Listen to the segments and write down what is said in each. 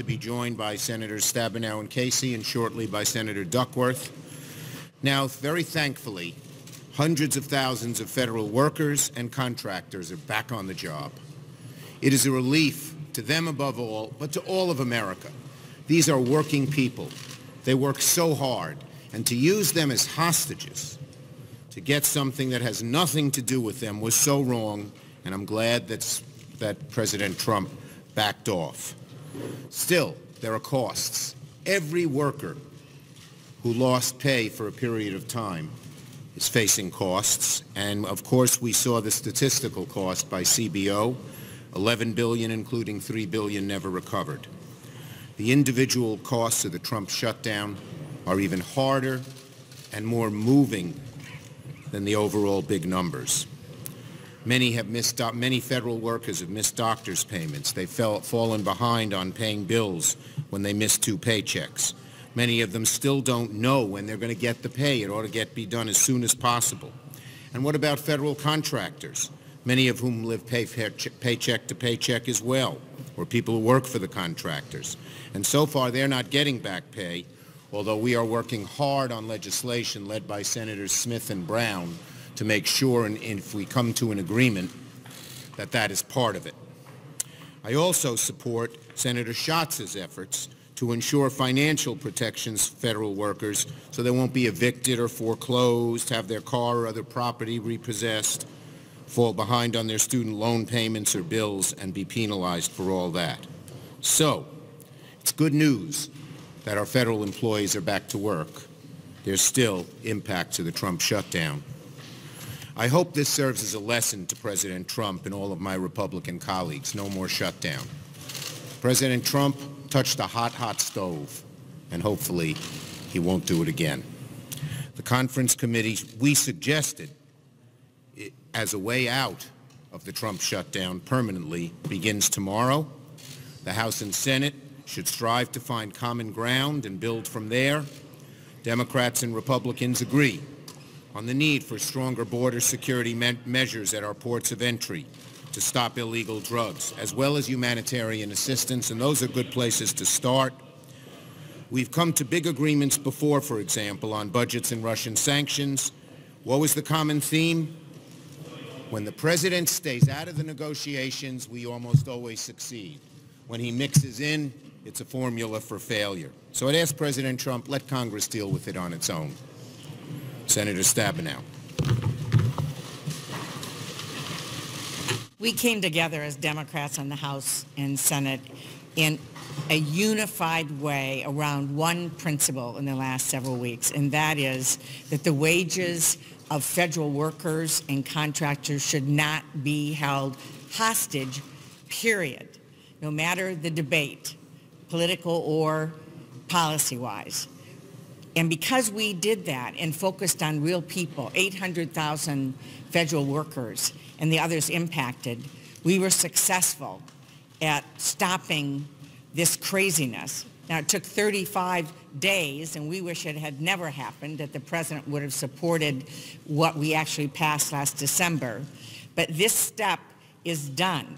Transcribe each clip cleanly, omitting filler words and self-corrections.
to be joined by Senators Stabenow and Casey and shortly by Senator Duckworth. Now, very thankfully, hundreds of thousands of federal workers and contractors are back on the job. It is a relief to them above all, but to all of America. These are working people. They work so hard, and to use them as hostages to get something that has nothing to do with them was so wrong, and I'm glad that President Trump backed off. Still, there are costs. Every worker who lost pay for a period of time is facing costs, and of course we saw the statistical cost by CBO, $11 billion, including $3 billion never recovered. The individual costs of the Trump shutdown are even harder and more moving than the overall big numbers. Many federal workers have missed doctor's payments. They've fallen behind on paying bills when they miss 2 paychecks. Many of them still don't know when they're going to get the pay. It ought to be done as soon as possible. And what about federal contractors, many of whom live paycheck to paycheck as well, or people who work for the contractors? And so far, they're not getting back pay, although we are working hard on legislation led by Senators Smith and Brown to make sure, and if we come to an agreement, that that is part of it. I also support Senator Schatz's efforts to ensure financial protections for federal workers so they won't be evicted or foreclosed, have their car or other property repossessed, fall behind on their student loan payments or bills, and be penalized for all that. So, it's good news that our federal employees are back to work. There's still impact to the Trump shutdown. I hope this serves as a lesson to President Trump and all of my Republican colleagues. No more shutdown. President Trump touched a hot, hot stove, and hopefully he won't do it again. The conference committee we suggested as a way out of the Trump shutdown permanently begins tomorrow. The House and Senate should strive to find common ground and build from there. Democrats and Republicans agree on the need for stronger border security measures at our ports of entry to stop illegal drugs, as well as humanitarian assistance, and those are good places to start. We've come to big agreements before, for example, on budgets and Russian sanctions. What was the common theme? When the president stays out of the negotiations, we almost always succeed. When he mixes in, it's a formula for failure. So I'd ask President Trump, let Congress deal with it on its own. Senator Stabenow. We came together as Democrats in the House and Senate in a unified way around one principle in the last several weeks, and that is that the wages of federal workers and contractors should not be held hostage, period, no matter the debate, political or policy-wise. And because we did that and focused on real people, 800,000 federal workers and the others impacted, we were successful at stopping this craziness. Now, it took 35 days, and we wish it had never happened, that the president would have supported what we actually passed last December. But this step is done.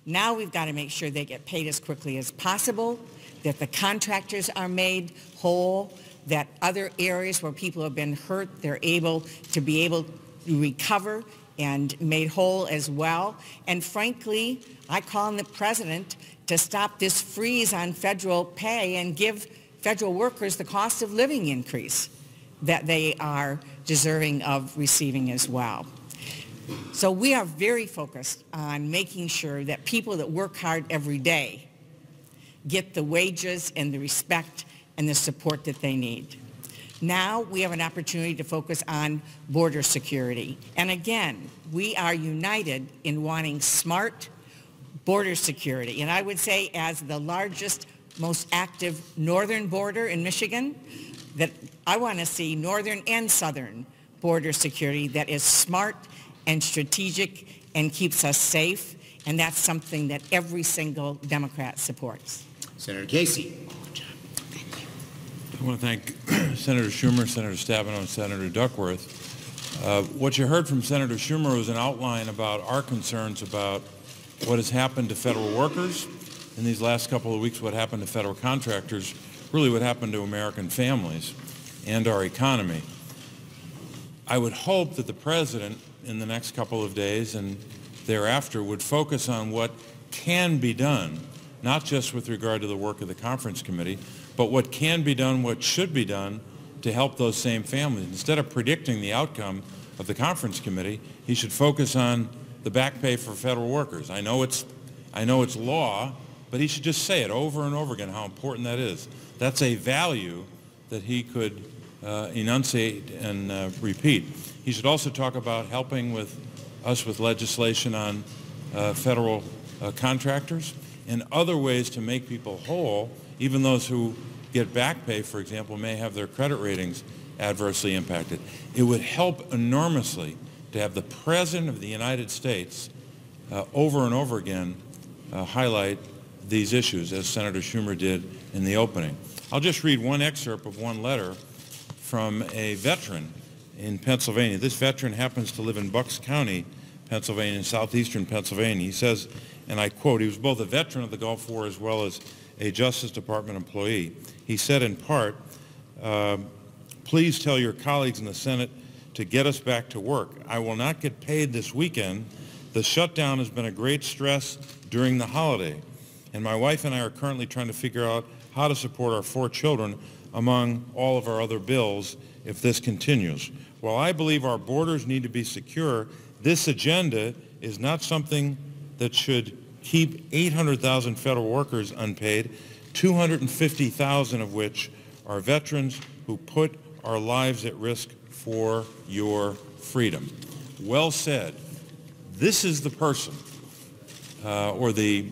Now we've got to make sure they get paid as quickly as possible, that the contractors are made whole, that other areas where people have been hurt, they're able to recover and made whole as well. And frankly, I call on the president to stop this freeze on federal pay and give federal workers the cost of living increase that they are deserving of receiving as well. So we are very focused on making sure that people that work hard every day get the wages and the respect and the support that they need. Now we have an opportunity to focus on border security. And again, we are united in wanting smart border security. And I would say, as the largest, most active northern border in Michigan, that I want to see northern and southern border security that is smart and strategic and keeps us safe. And that's something that every single Democrat supports. Senator Casey. I want to thank Senator Schumer, Senator Stabenow, and Senator Duckworth. What you heard from Senator Schumer was an outline about our concerns about what has happened to federal workers, in these last couple of weeks what happened to federal contractors, really what happened to American families and our economy. I would hope that the President in the next couple of days and thereafter would focus on what can be done, not just with regard to the work of the conference committee, but what can be done, what should be done to help those same families. Instead of predicting the outcome of the conference committee, he should focus on the back pay for federal workers. I know it's law, but he should just say it over and over again how important that is. That's a value that he could enunciate and repeat. He should also talk about helping us with legislation on federal contractors and other ways to make people whole. Even those who get back pay, for example, may have their credit ratings adversely impacted. It would help enormously to have the President of the United States over and over again highlight these issues, as Senator Schumer did in the opening. I'll just read one excerpt of one letter from a veteran in Pennsylvania. This veteran happens to live in Bucks County, Pennsylvania, in southeastern Pennsylvania. He says, and I quote, he was both a veteran of the Gulf War as well as a Justice Department employee. He said in part, please tell your colleagues in the Senate to get us back to work. I will not get paid this weekend. The shutdown has been a great stress during the holiday, and my wife and I are currently trying to figure out how to support our 4 children among all of our other bills if this continues. While I believe our borders need to be secure, this agenda is not something that should keep 800,000 federal workers unpaid, 250,000 of which are veterans who put our lives at risk for your freedom. Well said. This is the person, or the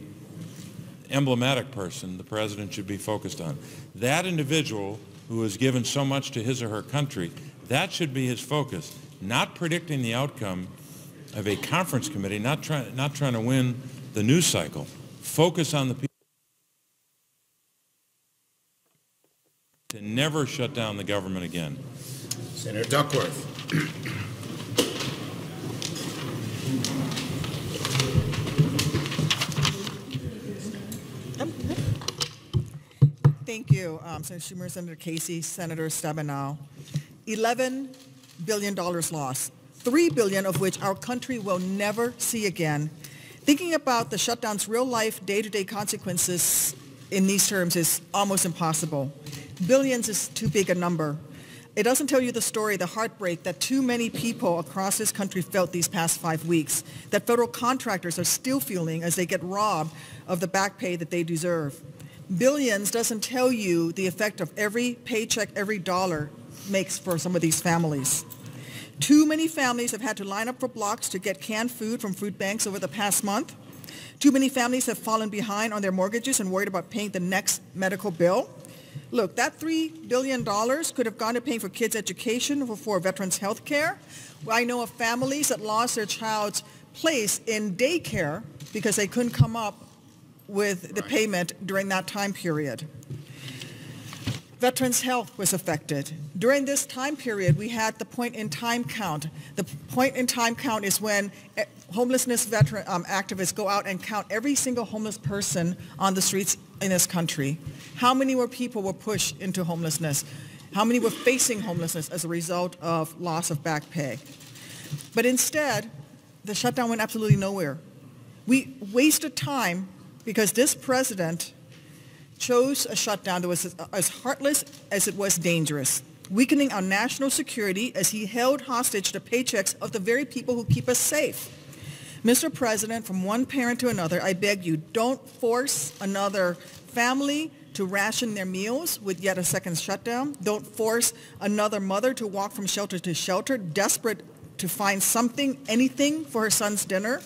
emblematic person the President should be focused on. That individual who has given so much to his or her country, that should be his focus, not predicting the outcome of a conference committee, not trying to win the news cycle. Focus on the people to never shut down the government again. Senator Duckworth. Thank you, Senator Schumer, Senator Casey, Senator Stabenow. $11 billion lost, $3 billion of which our country will never see again. Thinking about the shutdown's real-life, day-to-day consequences in these terms is almost impossible. Billions is too big a number. It doesn't tell you the story, the heartbreak that too many people across this country felt these past 5 weeks, that federal contractors are still feeling as they get robbed of the back pay that they deserve. Billions doesn't tell you the effect of every paycheck, every dollar makes for some of these families. Too many families have had to line up for blocks to get canned food from food banks over the past month. Too many families have fallen behind on their mortgages and worried about paying the next medical bill. Look, that $3 billion could have gone to paying for kids' education, for veterans' health care. I know of families that lost their child's place in daycare because they couldn't come up with the payment during that time period. Veterans' health was affected. During this time period, we had the point-in-time count. The point-in-time count is when homelessness veteran activists go out and count every single homeless person on the streets in this country. How many more people were pushed into homelessness? How many were facing homelessness as a result of loss of back pay? But instead, the shutdown went absolutely nowhere. We wasted time because this president chose a shutdown that was as heartless as it was dangerous, weakening our national security as he held hostage the paychecks of the very people who keep us safe. Mr. President, from one parent to another, I beg you, don't force another family to ration their meals with yet a second shutdown. Don't force another mother to walk from shelter to shelter, desperate to find something, anything for her son's dinner.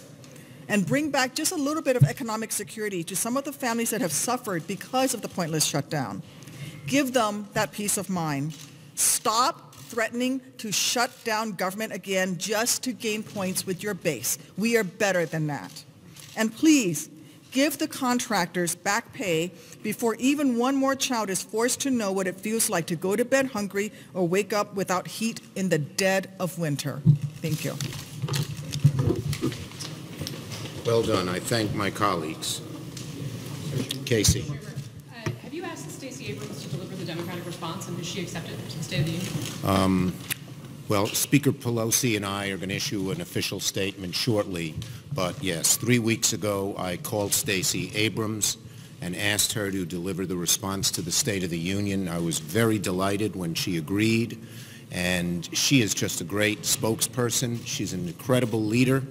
And bring back just a little bit of economic security to some of the families that have suffered because of the pointless shutdown. Give them that peace of mind. Stop threatening to shut down government again just to gain points with your base. We are better than that. And please, give the contractors back pay before even one more child is forced to know what it feels like to go to bed hungry or wake up without heat in the dead of winter. Thank you. Well done. I thank my colleagues. Casey. Have you asked Stacey Abrams to deliver the Democratic response, and has she accepted it to the State of the Union? Well, Speaker Pelosi and I are going to issue an official statement shortly, but yes, 3 weeks ago I called Stacey Abrams and asked her to deliver the response to the State of the Union. I was very delighted when she agreed, and she is just a great spokesperson. She's an incredible leader.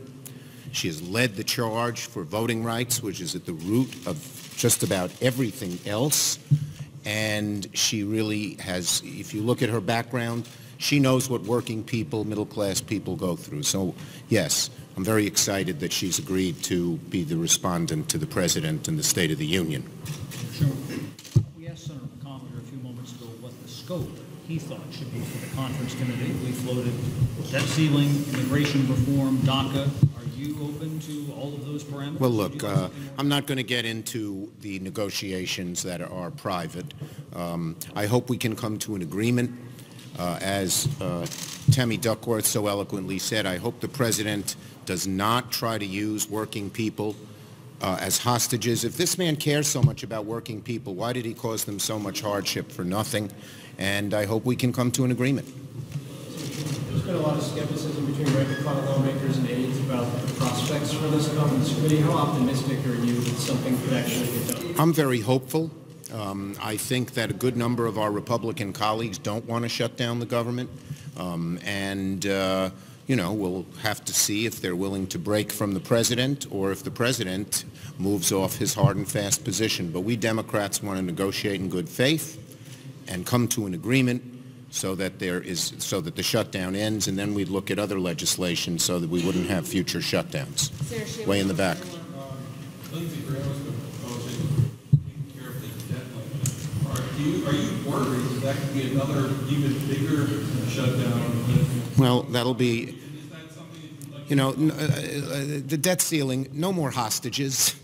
She has led the charge for voting rights, which is at the root of just about everything else, and she really has, if you look at her background, she knows what working people, middle-class people go through. So, yes, I'm very excited that she's agreed to be the respondent to the President and the State of the Union. Sure. We asked Senator McConnell a few moments ago what the scope he thought should be for the conference committee. We floated debt ceiling, immigration reform, DACA. Are you open to all of those parameters? Well, look, I'm not going to get into the negotiations that are private. I hope we can come to an agreement. As Tammy Duckworth so eloquently said, I hope the President does not try to use working people as hostages. If this man cares so much about working people, why did he cause them so much hardship for nothing? And I hope we can come to an agreement. There's been a lot of skepticism between rank-and-file lawmakers and aides about the prospects for this conference committee. How optimistic are you that something could actually get done? I'm very hopeful. I think that a good number of our Republican colleagues don't want to shut down the government. You know, we'll have to see if they're willing to break from the President or if the President moves off his hard and fast position. But we Democrats want to negotiate in good faith and come to an agreement so that the shutdown ends, and then we'd look at other legislation so that we wouldn't have future shutdowns. Way in the back. Are you worried that that could be another even bigger shutdown? Well, that'll be, you know, the debt ceiling, no more hostages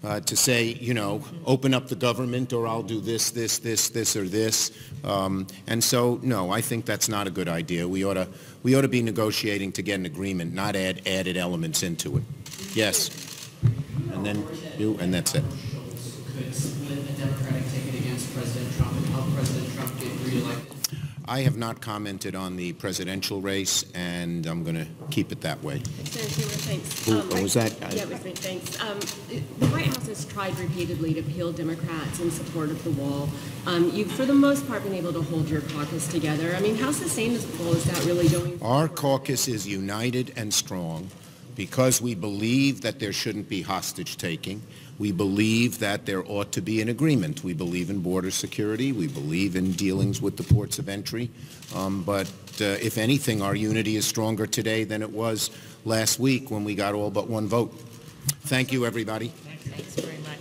to say, you know, open up the government or I'll do this, or this. And so, no, I think that's not a good idea. We ought to be negotiating to get an agreement, not add added elements into it. Yes. And then you, and that's it. Could split a Democratic ticket against President Trump and help President Trump get reelected? I have not commented on the presidential race, and I'm going to keep it that way. Senator Schumer, thanks. What was that? Yeah, it was me. Thanks. The White House has tried repeatedly to peel Democrats in support of the wall. You've, for the most part, been able to hold your caucus together. I mean, how sustainable is that really going forward? Our caucus is united and strong because we believe that there shouldn't be hostage-taking. We believe that there ought to be an agreement. We believe in border security. We believe in dealings with the ports of entry. But if anything, our unity is stronger today than it was last week when we got all but one vote. Thank you, everybody. Thanks very much.